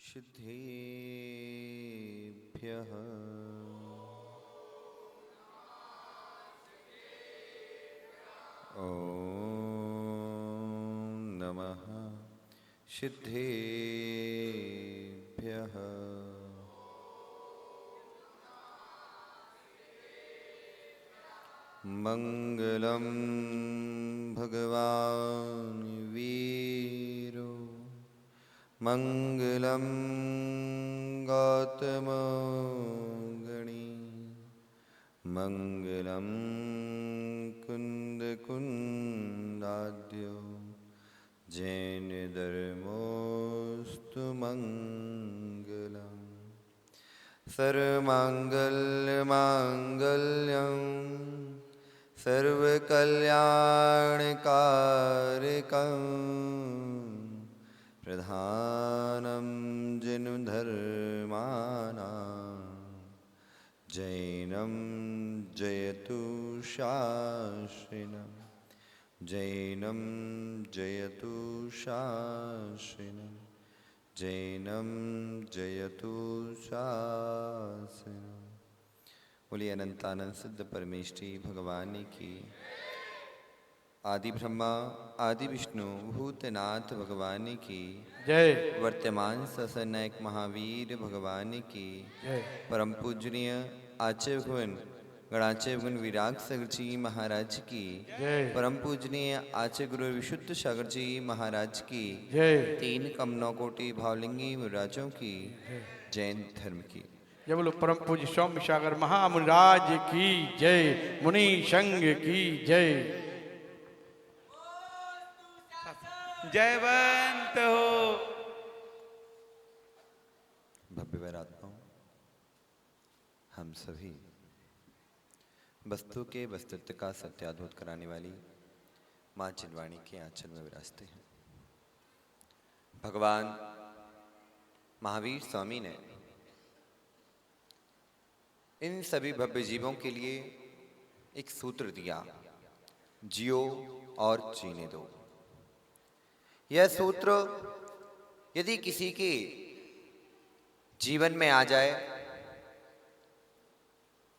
सिद्धेभ्यः ॐ नमः सिद्धेभ्यः। मंगलम भगवान् वीरो मंगलम गौतम गणी मंगलम कुंद कुंदाद्यो जैन धर्मोस्तु मंगलम सर्वमंगलमांगल्यं सर्वकल्याणकारकं प्रधानं जन्मधर्माणां जैनं जयतु शास्त्रिनं जैनं जयतु शास्त्रिनं जैनं जयतु शास्त्रिनं। बोलिए अनंतानंद सिद्ध परमेष्ठी भगवान की। आदि ब्रह्मा आदि विष्णु भूतनाथ भगवान की जय। वर्तमान ससनायक महावीर भगवान की जय। परम पूजनीय आचार्य भगवान गणाचार्य भगवान विराग सागर जी महाराज की जय। परम पूजनीय आचार्य गुरु विशुद्ध सागर जी महाराज की जय। तीन कम नौ कोटि भावलिंगी मुराजों की जैन धर्म की। जय बोलो परम पूज्य सौम्य सागर महामुनिराज की जय। मुनि संघ की जय। जयवंत हो। भव्य वैरात्माओं, हम सभी वस्तु के वस्तुत्व का सत्याद्भुत कराने वाली माँ चिलवाणी के आंचल में विराजते हैं। भगवान महावीर स्वामी ने इन सभी भव्य जीवों के लिए एक सूत्र दिया, जियो और जीने दो। यह सूत्र यदि किसी के जीवन में आ जाए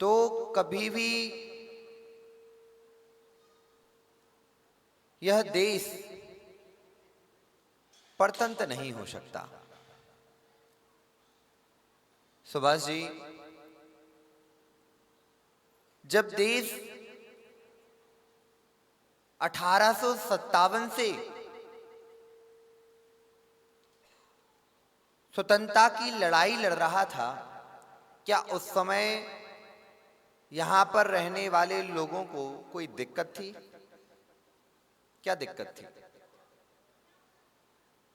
तो कभी भी यह देश परतंत्र नहीं हो सकता। सुभाष जी, जब देश 1857 से स्वतंत्रता की लड़ाई लड़ रहा था, क्या उस समय यहां पर रहने वाले लोगों को कोई दिक्कत थी? क्या दिक्कत थी?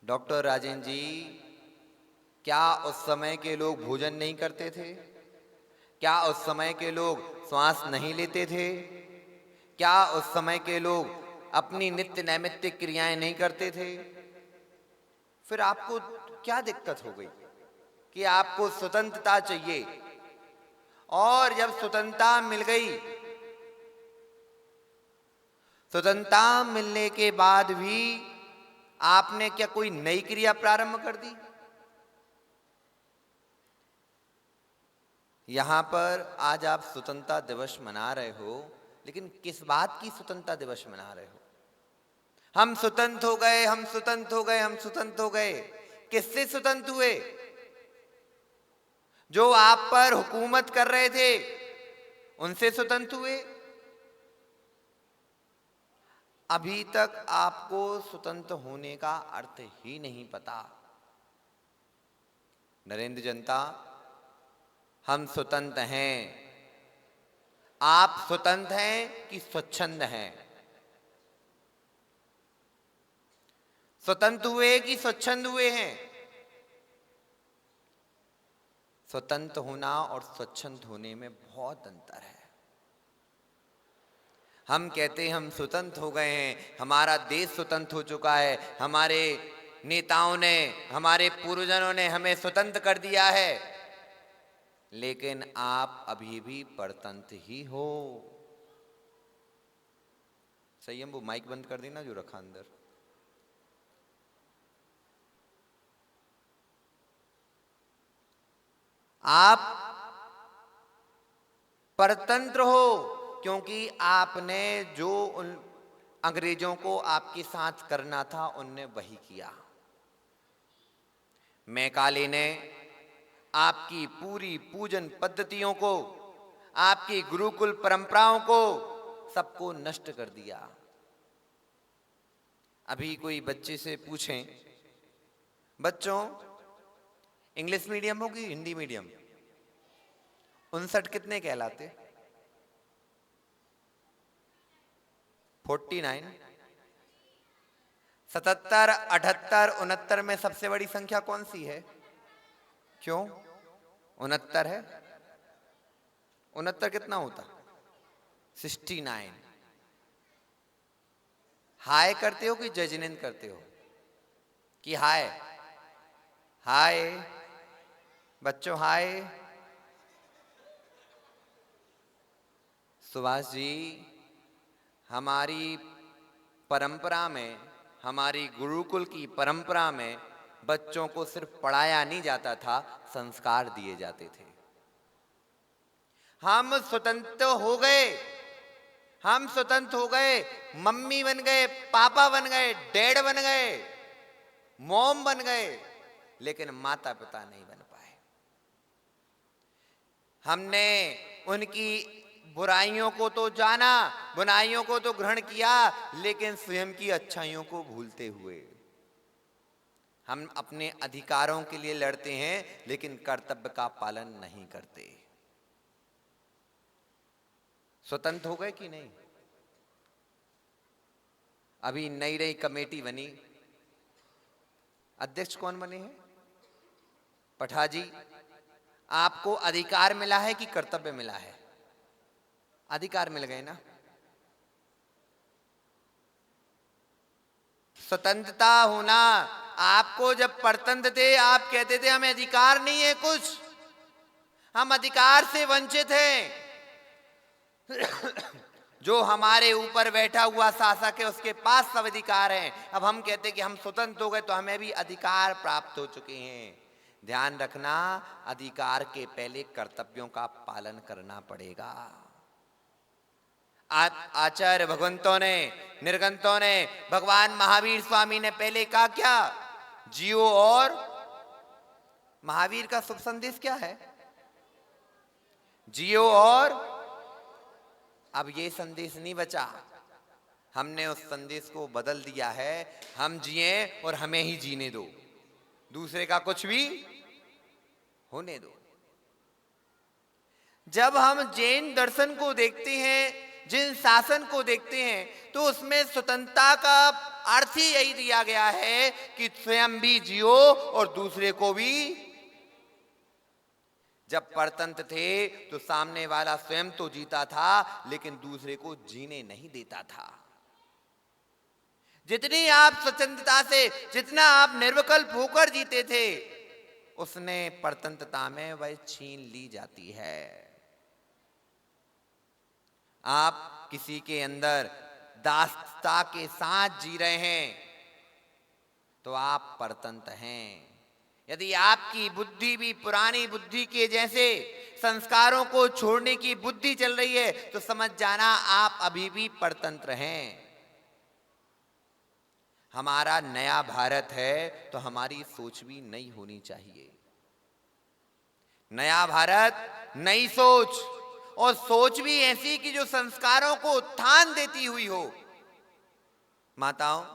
डॉक्टर राजेंद्र जी, क्या उस समय के लोग भोजन नहीं करते थे? क्या उस समय के लोग श्वास नहीं लेते थे? क्या उस समय के लोग अपनी नित्य नैमित्तिक क्रियाएं नहीं करते थे? फिर आपको क्या दिक्कत हो गई कि आपको स्वतंत्रता चाहिए? और जब स्वतंत्रता मिल गई, स्वतंत्रता मिलने के बाद भी आपने क्या कोई नई क्रिया प्रारंभ कर दी? यहां पर आज आप स्वतंत्रता दिवस मना रहे हो, लेकिन किस बात की स्वतंत्रता दिवस मना रहे हो? हम स्वतंत्र हो गए, हम स्वतंत्र हो गए, हम स्वतंत्र हो गए। किससे स्वतंत्र हुए? जो आप पर हुकूमत कर रहे थे उनसे स्वतंत्र हुए? अभी तक आपको स्वतंत्र होने का अर्थ ही नहीं पता। नरेंद्र जनता, हम स्वतंत्र हैं। आप स्वतंत्र हैं कि स्वच्छंद हैं? स्वतंत्र हुए कि स्वच्छंद हुए हैं? स्वतंत्र होना और स्वच्छंद होने में बहुत अंतर है। हम कहते हैं हम स्वतंत्र हो गए हैं, हमारा देश स्वतंत्र हो चुका है, हमारे नेताओं ने, हमारे पूर्वजों ने हमें स्वतंत्र कर दिया है, लेकिन आप अभी भी परतंत्र ही हो। सही है, वो माइक बंद कर देना जो रखा अंदर। आप परतंत्र हो क्योंकि आपने जो उन अंग्रेजों को आपके साथ करना था उनने वही किया। मैकाले ने आपकी पूरी पूजन पद्धतियों को, आपकी गुरुकुल परंपराओं को, सबको नष्ट कर दिया। अभी कोई बच्चे से पूछें, बच्चों इंग्लिश मीडियम हो कि हिंदी मीडियम, 59 कितने कहलाते? 49, 77, 78, 69 में सबसे बड़ी संख्या कौन सी है? क्यों 69 है? 69 कितना होता? 69। हाय करते हो कि जजमेंट करते हो? कि हाय? हाय बच्चों, हाय। सुभाष जी, हमारी परंपरा में, हमारी गुरुकुल की परंपरा में बच्चों को सिर्फ पढ़ाया नहीं जाता था, संस्कार दिए जाते थे। हम स्वतंत्र हो गए, हम स्वतंत्र हो गए, मम्मी बन गए, पापा बन गए, डैड बन गए, मॉम बन गए, लेकिन माता पिता नहीं बन पाए। हमने उनकी बुराइयों को तो जाना, बुराइयों को तो ग्रहण किया, लेकिन स्वयं की अच्छाइयों को भूलते हुए हम अपने अधिकारों के लिए लड़ते हैं, लेकिन कर्तव्य का पालन नहीं करते। स्वतंत्र हो गए कि नहीं? अभी नई नई कमेटी बनी, अध्यक्ष कौन बने हैं? पठा जी। आपको अधिकार मिला है कि कर्तव्य मिला है? अधिकार मिल गए ना। स्वतंत्रता होना, आपको जब परतंत्र थे आप कहते थे हमें अधिकार नहीं है कुछ, हम अधिकार से वंचित हैं। जो हमारे ऊपर बैठा हुआ शासक है उसके पास सब अधिकार हैं। अब हम कहते हैं कि हम स्वतंत्र हो गए तो हमें भी अधिकार प्राप्त हो चुके हैं। ध्यान रखना, अधिकार के पहले कर्तव्यों का पालन करना पड़ेगा। आचार्य भगवंतों ने, निर्गंतों ने, भगवान महावीर स्वामी ने पहले कहा क्या? जियो। और महावीर का शुभ संदेश क्या है? जियो। और अब ये संदेश नहीं बचा, हमने उस संदेश को बदल दिया है। हम जिए और हमें ही जीने दो, दूसरे का कुछ भी होने दो। जब हम जैन दर्शन को देखते हैं, जिन शासन को देखते हैं, तो उसमें स्वतंत्रता का अर्थ ही यही दिया गया है कि स्वयं भी जियो और दूसरे को भी। जब परतंत्र थे तो सामने वाला स्वयं तो जीता था, लेकिन दूसरे को जीने नहीं देता था। जितनी आप स्वतंत्रता से, जितना आप निर्विकल्प होकर जीते थे, उसने परतंत्रता में वह छीन ली जाती है। आप किसी के अंदर दासता के साथ जी रहे हैं तो आप परतंत्र हैं। यदि आपकी बुद्धि भी पुरानी बुद्धि के जैसे संस्कारों को छोड़ने की बुद्धि चल रही है तो समझ जाना आप अभी भी परतंत्र हैं। हमारा नया भारत है तो हमारी सोच भी नई होनी चाहिए। नया भारत, नई सोच, और सोच भी ऐसी कि जो संस्कारों को उत्थान देती हुई हो। माताओं,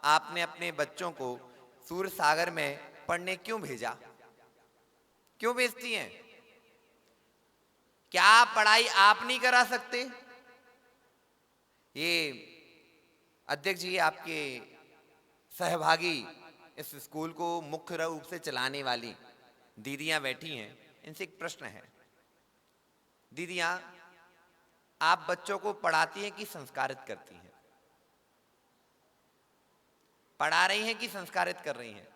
आपने अपने बच्चों को सूर्य सागर में पढ़ने क्यों भेजा? क्यों भेजती हैं? क्या पढ़ाई आप नहीं करा सकते? ये अध्यक्ष जी, आपके सहभागी, इस स्कूल को मुख्य रूप से चलाने वाली दीदियां बैठी हैं, इनसे एक प्रश्न है। दीदियां, आप बच्चों को पढ़ाती हैं कि संस्कारित करती हैं? पढ़ा रही हैं कि संस्कारित कर रही हैं?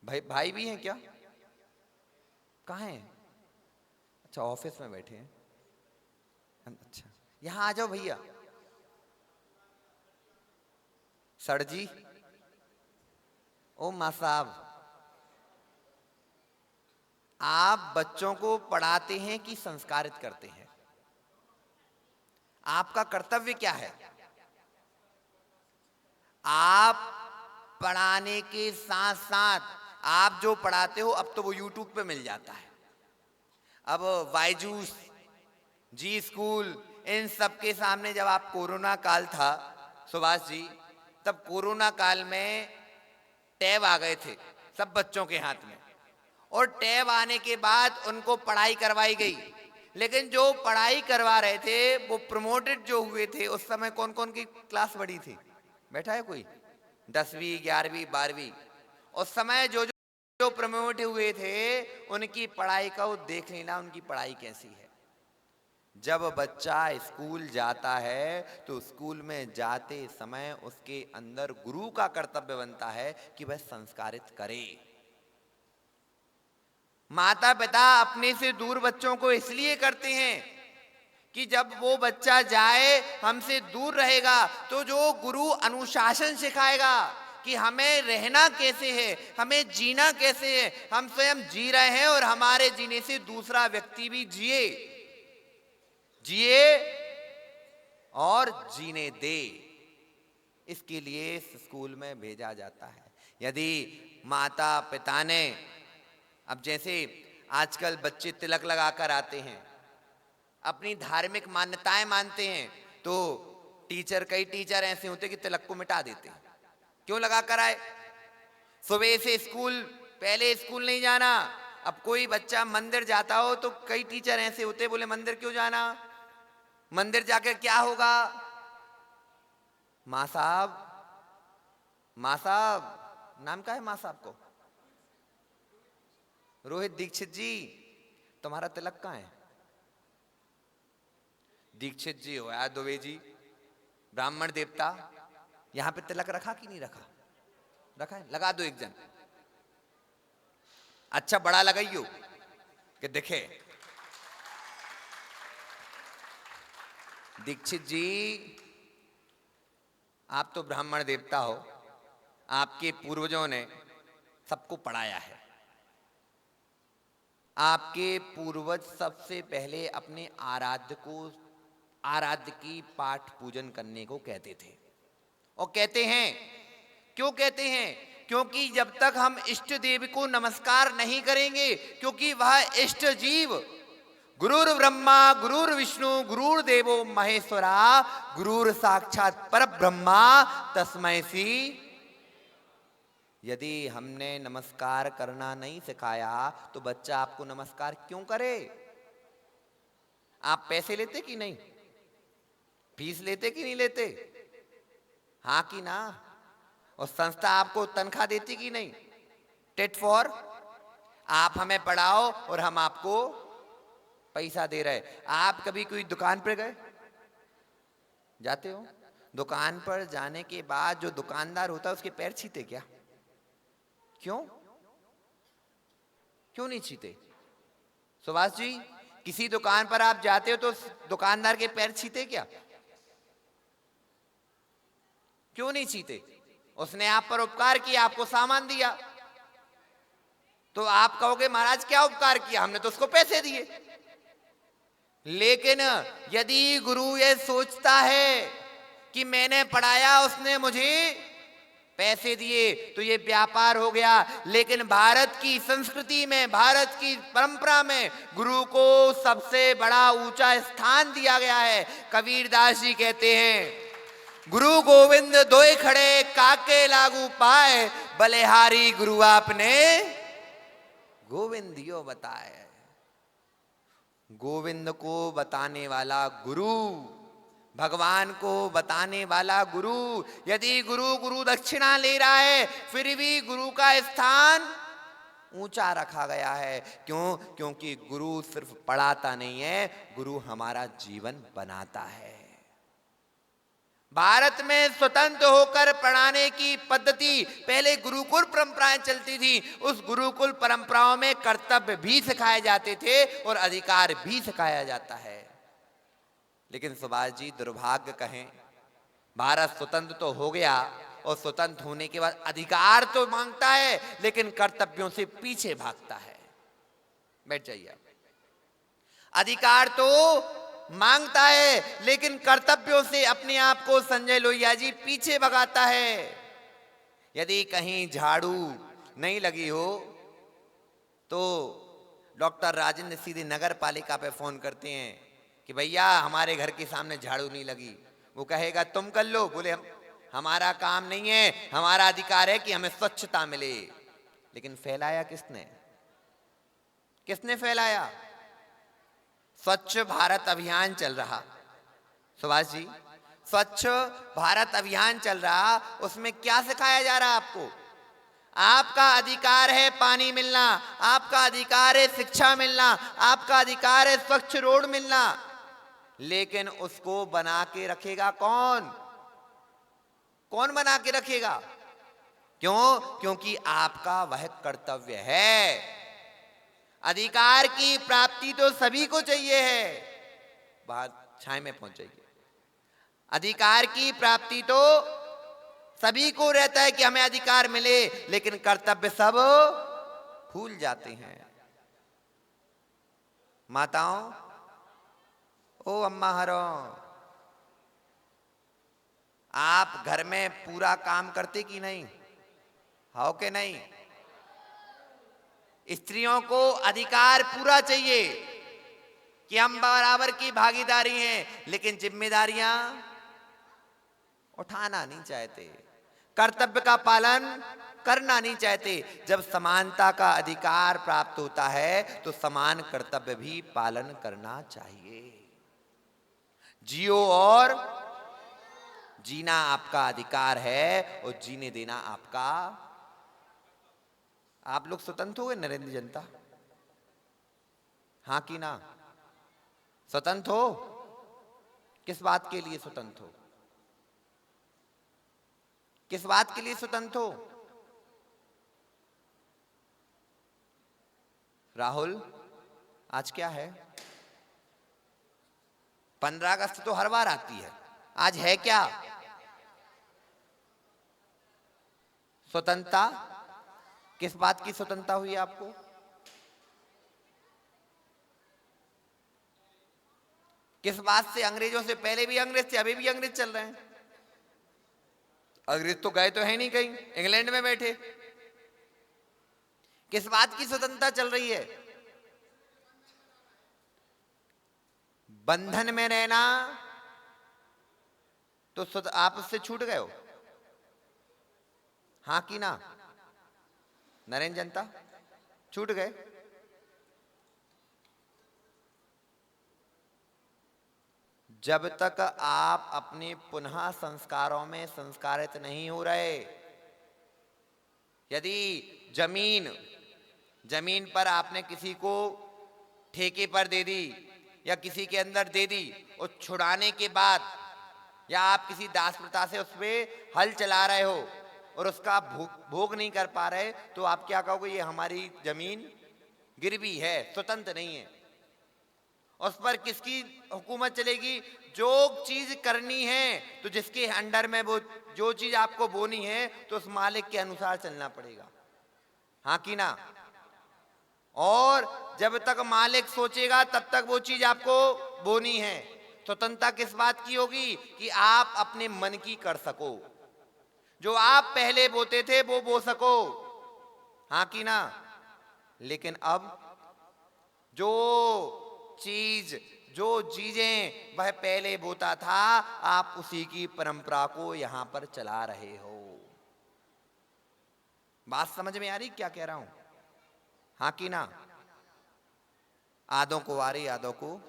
भाई भी हैं क्या? कहाँ हैं? अच्छा, ऑफिस में बैठे हैं। अच्छा, यहां आ जाओ भैया। सर जी, ओ माँ साहब, आप बच्चों को पढ़ाते हैं कि संस्कारित करते हैं? आपका कर्तव्य क्या है? आप पढ़ाने के साथ साथ आप जो पढ़ाते हो अब तो वो यूट्यूब पे मिल जाता है। अब बायजूस, जी स्कूल, इन सब के सामने जब आप कोरोना काल था सुभाष जी, तब कोरोना काल में टैब आ गए थे सब बच्चों के हाथ में, और टैब आने के बाद उनको पढ़ाई करवाई गई। लेकिन जो पढ़ाई करवा रहे थे वो प्रमोटेड जो हुए थे, उस समय कौन कौन की क्लास बड़ी थी? बैठा है कोई? 10वीं 11वीं 12वीं। उस समय जो जो प्रमोट हुए थे उनकी पढ़ाई का वो देख लेना उनकी पढ़ाई कैसी है। जब बच्चा स्कूल जाता है तो स्कूल में जाते समय उसके अंदर गुरु का कर्तव्य बनता है कि वह संस्कारित करे। माता पिता अपने से दूर बच्चों को इसलिए करते हैं कि जब वो बच्चा जाए हमसे दूर रहेगा तो जो गुरु अनुशासन सिखाएगा कि हमें रहना कैसे है, हमें जीना कैसे है, हम स्वयं जी रहे हैं और हमारे जीने से दूसरा व्यक्ति भी जिए जिए और जीने दे, इसके लिए स्कूल में भेजा जाता है। यदि माता पिता ने, अब जैसे आजकल बच्चे तिलक लगाकर आते हैं, अपनी धार्मिक मान्यताएं मानते हैं, तो कई टीचर ऐसे होते कि तिलक को मिटा देते हैं। क्यों लगा कर आए? सुबह से स्कूल, पहले स्कूल नहीं जाना। अब कोई बच्चा मंदिर जाता हो तो कई टीचर ऐसे होते, बोले मंदिर क्यों जाना, मंदिर जाकर क्या होगा? माँ साहब, माँ साहब, नाम क्या है माँ साहब को? रोहित दीक्षित जी, तुम्हारा तिलक कहाँ है? दीक्षित जी हो या दुबे जी, ब्राह्मण देवता, यहां पे तिलक रखा कि नहीं रखा? रखा है, लगा दो एक जन। अच्छा बड़ा लगाइयो कि दिखे। दीक्षित जी, आप तो ब्राह्मण देवता हो, आपके पूर्वजों ने सबको पढ़ाया है। आपके पूर्वज सबसे पहले अपने आराध्य की पाठ पूजन करने को कहते थे, और कहते हैं। क्यों कहते हैं? क्योंकि जब तक हम इष्ट देव को नमस्कार नहीं करेंगे, क्योंकि वह इष्ट जीव गुरुर ब्रह्मा गुरुर विष्णु गुरुर देवो महेश्वरा गुरुर साक्षात पर ब्रह्मा तस्मै सी। यदि हमने नमस्कार करना नहीं सिखाया तो बच्चा आपको नमस्कार क्यों करे? आप पैसे लेते कि नहीं? फीस लेते कि नहीं लेते? हाँ कि ना? और संस्था आपको तनख्वाह देती कि नहीं? टेट फॉर, आप हमें पढ़ाओ और हम आपको पैसा दे रहे। आप कभी कोई दुकान पर गए? जाते हो? दुकान पर जाने के बाद जो दुकानदार होता है उसके पैर छीते क्या? क्यों? क्यों नहीं छीते? सुभाष जी, किसी दुकान पर आप जाते हो तो दुकानदार के पैर छीते क्या? क्यों नहीं छीते? उसने आप पर उपकार किया, आपको सामान दिया, तो आप कहोगे महाराज क्या उपकार किया, हमने तो उसको पैसे दिए। लेकिन यदि गुरु ये सोचता है कि मैंने पढ़ाया, उसने मुझे पैसे दिए, तो ये व्यापार हो गया। लेकिन भारत की संस्कृति में, भारत की परंपरा में गुरु को सबसे बड़ा ऊंचा स्थान दिया गया है। कबीरदास जी कहते हैं, गुरु गोविंद दोए खड़े काके लागू पाए, बलिहारी गुरु आपने गोविंदियो बताए। गोविंद को बताने वाला गुरु, भगवान को बताने वाला गुरु। यदि गुरु दक्षिणा ले रहा है, फिर भी गुरु का स्थान ऊंचा रखा गया है। क्यों? क्योंकि गुरु सिर्फ पढ़ाता नहीं है, गुरु हमारा जीवन बनाता है। भारत में स्वतंत्र होकर पढ़ाने की पद्धति, पहले गुरुकुल परंपराएं चलती थी। उस गुरुकुल परंपराओं में कर्तव्य भी सिखाए जाते थे और अधिकार भी सिखाया जाता है। लेकिन सुभाष जी, दुर्भाग्य कहें, भारत स्वतंत्र तो हो गया और स्वतंत्र होने के बाद अधिकार तो मांगता है, लेकिन कर्तव्यों से पीछे भागता है। बैठ जाइए आप। अधिकार तो मांगता है, लेकिन कर्तव्यों से अपने आप को संजय लोहिया जी पीछे भगाता है। यदि कहीं झाड़ू नहीं लगी हो तो डॉक्टर राजेंद्र सीधे नगर पालिका पे फोन करते हैं कि भैया हमारे घर के सामने झाड़ू नहीं लगी। वो कहेगा तुम कर लो। बोले हमारा काम नहीं है, हमारा अधिकार है कि हमें स्वच्छता मिले। लेकिन फैलाया किसने? किसने फैलाया? स्वच्छ भारत अभियान चल रहा। सुभाष जी, स्वच्छ भारत अभियान चल रहा, उसमें क्या सिखाया जा रहा आपको? आपका अधिकार है पानी मिलना, आपका अधिकार है शिक्षा मिलना, आपका अधिकार है स्वच्छ रोड मिलना। लेकिन उसको बना के रखेगा कौन? कौन बना के रखेगा? क्यों? क्योंकि आपका वह कर्तव्य है। अधिकार की प्राप्ति तो सभी को चाहिए है। बाहर छाए में पहुंच जाइए। अधिकार की प्राप्ति तो सभी को रहता है कि हमें अधिकार मिले, लेकिन कर्तव्य सब भूल जाते हैं। माताओं, ओ अम्मा हरो, आप घर में पूरा काम करते कि नहीं? हो कि नहीं? स्त्रियों को अधिकार पूरा चाहिए कि हम बराबर की भागीदारी हैं, लेकिन जिम्मेदारियां उठाना नहीं चाहते, कर्तव्य का पालन करना नहीं चाहते। जब समानता का अधिकार प्राप्त होता है तो समान कर्तव्य भी पालन करना चाहिए। जियो और जीना आपका अधिकार है और जीने देना आपका। आप लोग स्वतंत्र हो नरेंद्र जनता? हाँ कि ना? स्वतंत्र हो? किस बात के लिए स्वतंत्र हो? किस बात के लिए स्वतंत्र हो? राहुल, आज क्या है? 15 अगस्त तो हर बार आती है, आज है क्या? स्वतंत्रता। किस बात की स्वतंत्रता हुई आपको? किस बात से? अंग्रेजों से पहले भी अंग्रेज थे, अभी भी अंग्रेज चल रहे हैं। अंग्रेज तो गए तो है नहीं कहीं, इंग्लैंड में बैठे। किस बात की स्वतंत्रता चल रही है? बंधन में रहना तो आप उससे छूट गए हो। हाँ कि ना? नरेंद्र जनता, छूट गए। जब तक आप अपने पुनः संस्कारों में संस्कारित नहीं हो रहे, यदि जमीन पर आपने किसी को ठेके पर दे दी या किसी के अंदर दे दी और छुड़ाने के बाद, या आप किसी दास प्रथा से उसमें हल चला रहे हो और उसका भोग नहीं कर पा रहे, तो आप क्या कहोगे? ये हमारी जमीन गिरवी है, स्वतंत्र नहीं है। उस पर किसकी हुकूमत चलेगी? जो चीज करनी है तो जिसके अंडर में वो जो चीज आपको बोनी है तो उस मालिक के अनुसार चलना पड़ेगा। हाँ कि ना? और जब तक मालिक सोचेगा तब तक वो चीज आपको बोनी है। स्वतंत्रता किस बात की होगी? कि आप अपने मन की कर सको, जो आप पहले बोते थे वो बो सको। हाँ कि ना? लेकिन अब जो चीजें वह पहले बोता था, आप उसी की परंपरा को यहां पर चला रहे हो। बात समझ में आ रही क्या कह रहा हूं? हाँ कि ना? आधों को आ रही, आधों को।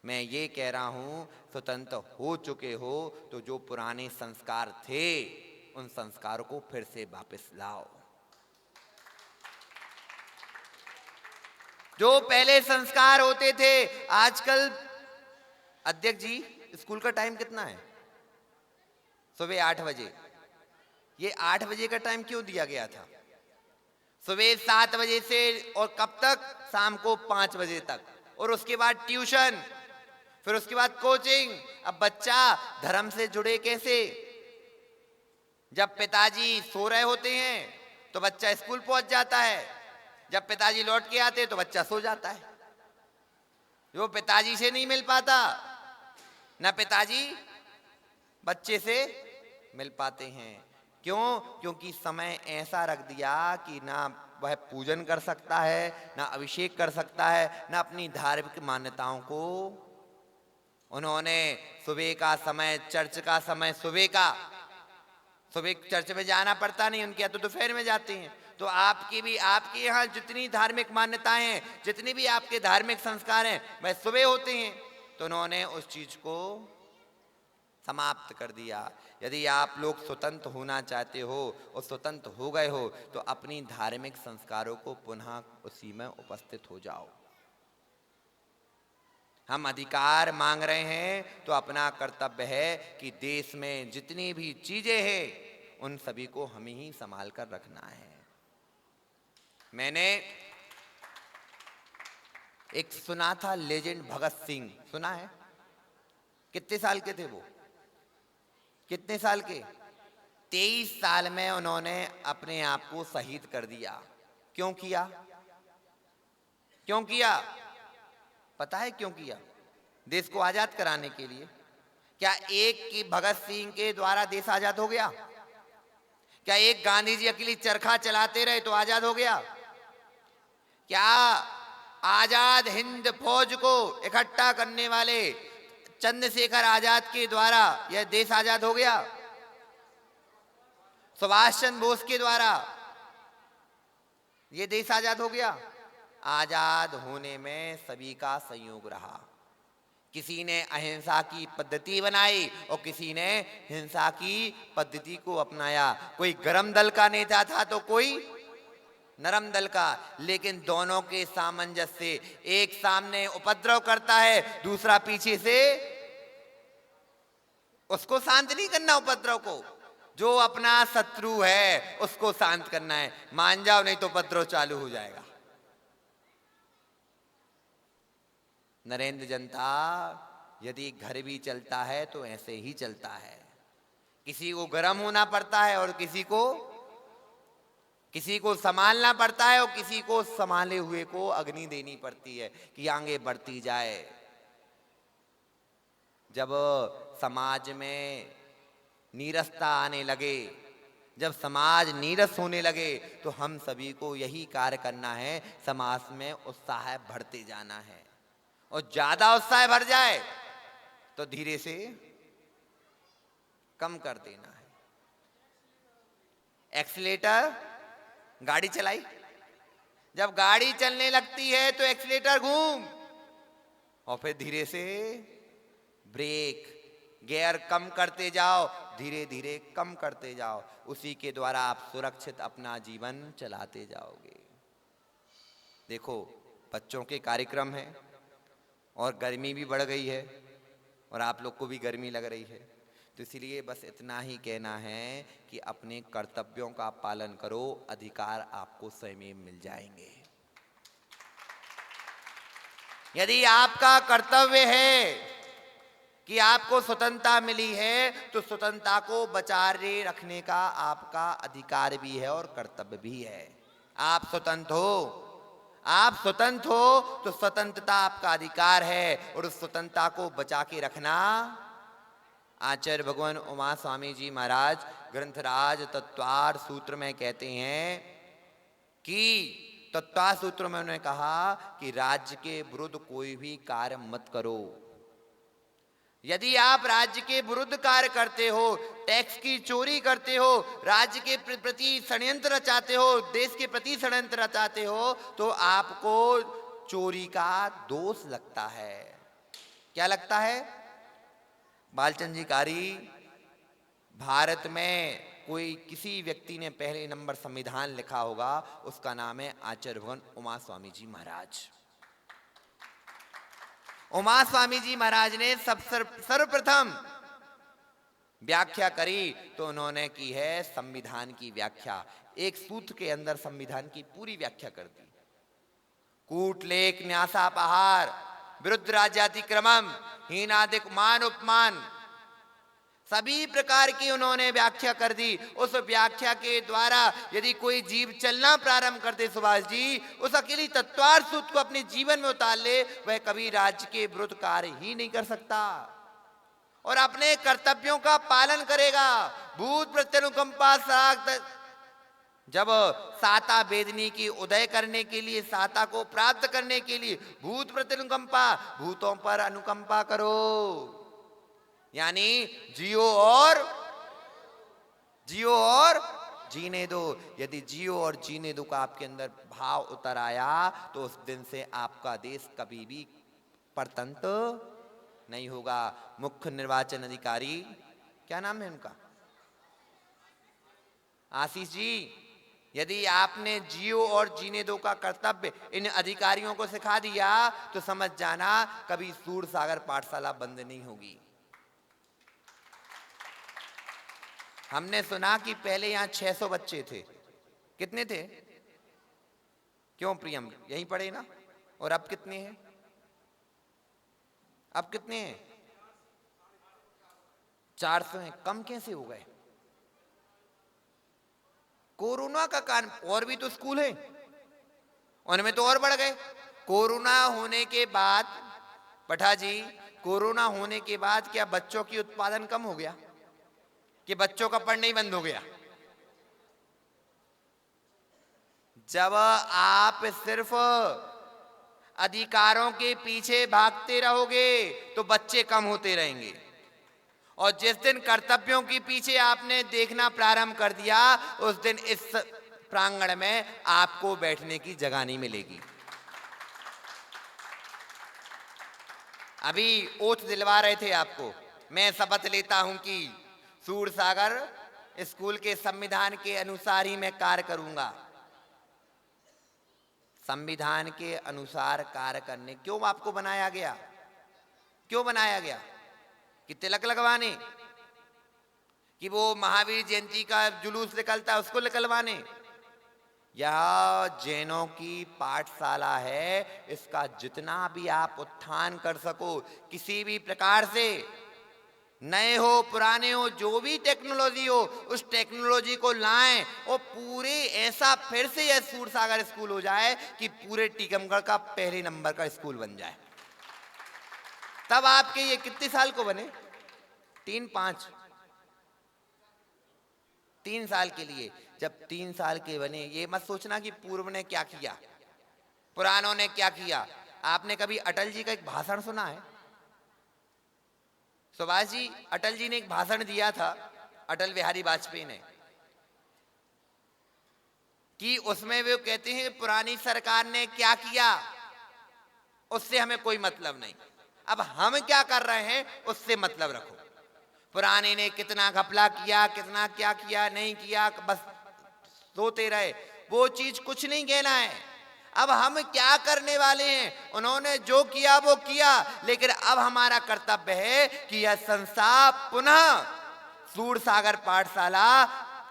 मैं ये कह रहा हूं, स्वतंत्र हो चुके हो तो जो पुराने संस्कार थे उन संस्कारों को फिर से वापस लाओ। जो पहले संस्कार होते थे, आजकल अध्यक्ष जी स्कूल का टाइम कितना है? सुबह 8 बजे। ये 8 बजे का टाइम क्यों दिया गया था? सुबह 7 बजे से और कब तक? शाम को 5 बजे तक, और उसके बाद ट्यूशन, फिर उसके बाद कोचिंग। अब बच्चा धर्म से जुड़े कैसे? जब पिताजी सो रहे होते हैं तो बच्चा स्कूल पहुंच जाता है, जब पिताजी लौट के आते तो बच्चा सो जाता है, वो पिताजी से नहीं मिल पाता, ना पिताजी बच्चे से मिल पाते हैं। क्यों? क्योंकि समय ऐसा रख दिया कि ना वह पूजन कर सकता है, ना अभिषेक कर सकता है, ना अपनी धार्मिक मान्यताओं को उन्होंने सुबह का समय, चर्च का समय सुबह का, सुबह चर्च में जाना पड़ता नहीं, उनके यहाँ तो दोपहर में जाते हैं। तो आपकी भी, आपके यहाँ जितनी धार्मिक मान्यताएं हैं, जितने भी आपके धार्मिक संस्कार हैं, वह सुबह होते हैं। तो उन्होंने उस चीज को समाप्त कर दिया। यदि आप लोग स्वतंत्र होना चाहते हो और स्वतंत्र हो गए हो तो अपनी धार्मिक संस्कारों को पुनः उसी में उपस्थित हो जाओ। हम अधिकार मांग रहे हैं तो अपना कर्तव्य है कि देश में जितनी भी चीजें हैं उन सभी को हमें ही संभाल कर रखना है। मैंने एक सुना था लेजेंड भगत सिंह, सुना है? कितने साल के थे वो? कितने साल के? 23 साल में उन्होंने अपने आप को शहीद कर दिया। क्यों किया? क्यों किया? पता है क्यों किया? देश को आजाद कराने के लिए। क्या एक की भगत सिंह के द्वारा देश आजाद हो गया? क्या एक गांधी जी अकेली चरखा चलाते रहे तो आजाद हो गया? क्या आजाद हिंद फौज को इकट्ठा करने वाले चंद्रशेखर आजाद के द्वारा यह देश आजाद हो गया? सुभाष चंद्र बोस के द्वारा यह देश आजाद हो गया? आजाद होने में सभी का संयोग रहा। किसी ने अहिंसा की पद्धति बनाई और किसी ने हिंसा की पद्धति को अपनाया। कोई गरम दल का नेता था तो कोई नरम दल का, लेकिन दोनों के सामंजस्य से, एक सामने उपद्रव करता है, दूसरा पीछे से उसको शांत नहीं करना, उपद्रव को, जो अपना शत्रु है उसको शांत करना है। मान जाओ नहीं तो उपद्रव चालू हो जाएगा। नरेंद्र जनता यदि घर भी चलता है तो ऐसे ही चलता है। किसी को गर्म होना पड़ता है और किसी को संभालना पड़ता है और किसी को संभाले हुए को अग्नि देनी पड़ती है कि आगे बढ़ती जाए। जब समाज में नीरसता आने लगे, जब समाज नीरस होने लगे तो हम सभी को यही कार्य करना है, समाज में उत्साह बढ़ते जाना है। और ज्यादा उत्साह भर जाए तो धीरे से कम कर देना है। एक्सीलेटर, गाड़ी चलाई, जब गाड़ी चलने लगती है तो एक्सीलेटर घूम और फिर धीरे से ब्रेक, गियर कम करते जाओ, धीरे धीरे कम करते जाओ। उसी के द्वारा आप सुरक्षित अपना जीवन चलाते जाओगे। देखो, बच्चों के कार्यक्रम है और गर्मी भी बढ़ गई है और आप लोग को भी गर्मी लग रही है, तो इसलिए बस इतना ही कहना है कि अपने कर्तव्यों का पालन करो, अधिकार आपको स्वयं मिल जाएंगे। यदि आपका कर्तव्य है कि आपको स्वतंत्रता मिली है तो स्वतंत्रता को बचाए रखने का आपका अधिकार भी है और कर्तव्य भी है। आप स्वतंत्र हो, आप स्वतंत्र हो तो स्वतंत्रता आपका अधिकार है और उस स्वतंत्रता को बचा के रखना। आचार्य भगवान उमा स्वामी जी महाराज ग्रंथराज तत्वार सूत्र में कहते हैं कि तत्वार सूत्र में उन्होंने कहा कि राज्य के विरुद्ध कोई भी कार्य मत करो। यदि आप राज्य के विरुद्ध कार्य करते हो, टैक्स की चोरी करते हो, राज्य के प्रति षड्यंत्र रचाते हो, देश के प्रति षड्यंत्र रचाते हो, तो आपको चोरी का दोष लगता है। क्या लगता है? बालचंद जी कारी, भारत में कोई किसी व्यक्ति ने पहले नंबर संविधान लिखा होगा, उसका नाम है आचार्य भगवान उमा स्वामी जी महाराज। उमा स्वामी जी महाराज ने सर्वप्रथम व्याख्या करी तो उन्होंने की है संविधान की व्याख्या। एक सूत्र के अंदर संविधान की पूरी व्याख्या कर दी। कूट लेख न्यासापहार, विरुद्ध राज्यातिक्रमम, हीनादिक मान उपमान, सभी प्रकार की उन्होंने व्याख्या कर दी। उस व्याख्या के द्वारा यदि कोई जीव चलना प्रारंभ कर दे सुभाष जी, उस अकेली तत्वार्थ सूत्र को अपने जीवन में उतार ले, वह कभी राज्य के विरुद्ध कार्य ही नहीं कर सकता और अपने कर्तव्यों का पालन करेगा। भूत प्रत्यनुकंपा जब साता वेदनी की उदय करने के लिए, साता को प्राप्त करने के लिए भूत प्रत्यनुकंपा, भूतों पर अनुकंपा करो, यानी जियो और जीने दो। यदि जियो और जीने दो का आपके अंदर भाव उतर आया तो उस दिन से आपका देश कभी भी परतंत्र नहीं होगा। मुख्य निर्वाचन अधिकारी, क्या नाम है उनका, आशीष जी, यदि आपने जियो और जीने दो का कर्तव्य इन अधिकारियों को सिखा दिया तो समझ जाना कभी सूरसागर पाठशाला बंद नहीं होगी। हमने सुना कि पहले यहां 600 बच्चे थे, कितने थे? क्यों प्रियम, यहीं पढ़े ना? और अब कितने हैं? अब कितने हैं? 400 हैं। कम कैसे हो गए? कोरोना का कारण। और भी तो स्कूल हैं, उनमें तो और बढ़ गए। कोरोना होने के बाद, पठा जी, कोरोना होने के बाद क्या बच्चों की उत्पादन कम हो गया कि बच्चों का पढ़ना ही बंद हो गया? जब आप सिर्फ अधिकारों के पीछे भागते रहोगे तो बच्चे कम होते रहेंगे, और जिस दिन कर्तव्यों के पीछे आपने देखना प्रारंभ कर दिया उस दिन इस प्रांगण में आपको बैठने की जगह नहीं मिलेगी। अभी ओथ दिलवा रहे थे आपको, मैं शपथ लेता हूं कि सूरसागर स्कूल के संविधान के अनुसार ही मैं कार्य करूंगा। संविधान के अनुसार कार्य करने क्यों आपको बनाया गया? क्यों बनाया गया? कि तिलक लगवाने, कि वो महावीर जयंती का जुलूस निकलता है उसको निकलवाने? यह जैनों की पाठशाला है, इसका जितना भी आप उत्थान कर सको, किसी भी प्रकार से, नए हो पुराने हो, जो भी टेक्नोलॉजी हो उस टेक्नोलॉजी को लाएं और पूरे ऐसा फिर से यह सूरसागर स्कूल हो जाए कि पूरे टीकमगढ़ का पहले नंबर का स्कूल बन जाए। तब आपके ये कितने साल को बने? 3-5 3 साल के लिए। जब 3 साल के बने, ये मत सोचना कि पूर्व ने क्या किया, पुरानों ने क्या किया। आपने कभी अटल जी का एक भाषण सुना है? सुभाष जी, अटल जी ने एक भाषण दिया था, अटल बिहारी वाजपेयी ने, कि उसमें वे कहते हैं पुरानी सरकार ने क्या किया उससे हमें कोई मतलब नहीं, अब हम क्या कर रहे हैं उससे मतलब रखो। पुराने ने कितना घपला किया, कितना क्या किया, नहीं किया, बस सोते रहे, वो चीज कुछ नहीं कहना है। अब हम क्या करने वाले हैं? उन्होंने जो किया वो किया, लेकिन अब हमारा कर्तव्य है कि यह संस्था पुनः सूरसागर पाठशाला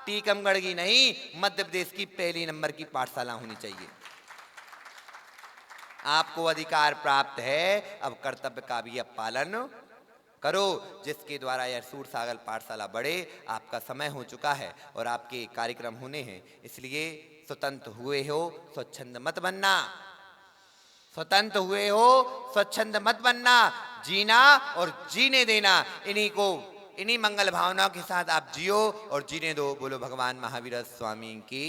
टीकमगढ़ की नहीं, मध्य प्रदेश की पहली नंबर की पाठशाला होनी चाहिए। आपको अधिकार प्राप्त है, अब कर्तव्य का भी अब पालन करो, जिसके द्वारा यह सूरसागर पाठशाला बढ़े। आपका समय हो चुका है और आपके कार्यक्रम होने हैं, इसलिए स्वतंत्र हुए हो स्वच्छंद मत बनना, स्वतंत्र हुए हो स्वच्छंद मत बनना, जीना और जीने देना। इन्हीं मंगल भावनाओं के साथ आप जियो और जीने दो। बोलो भगवान महावीर स्वामी की।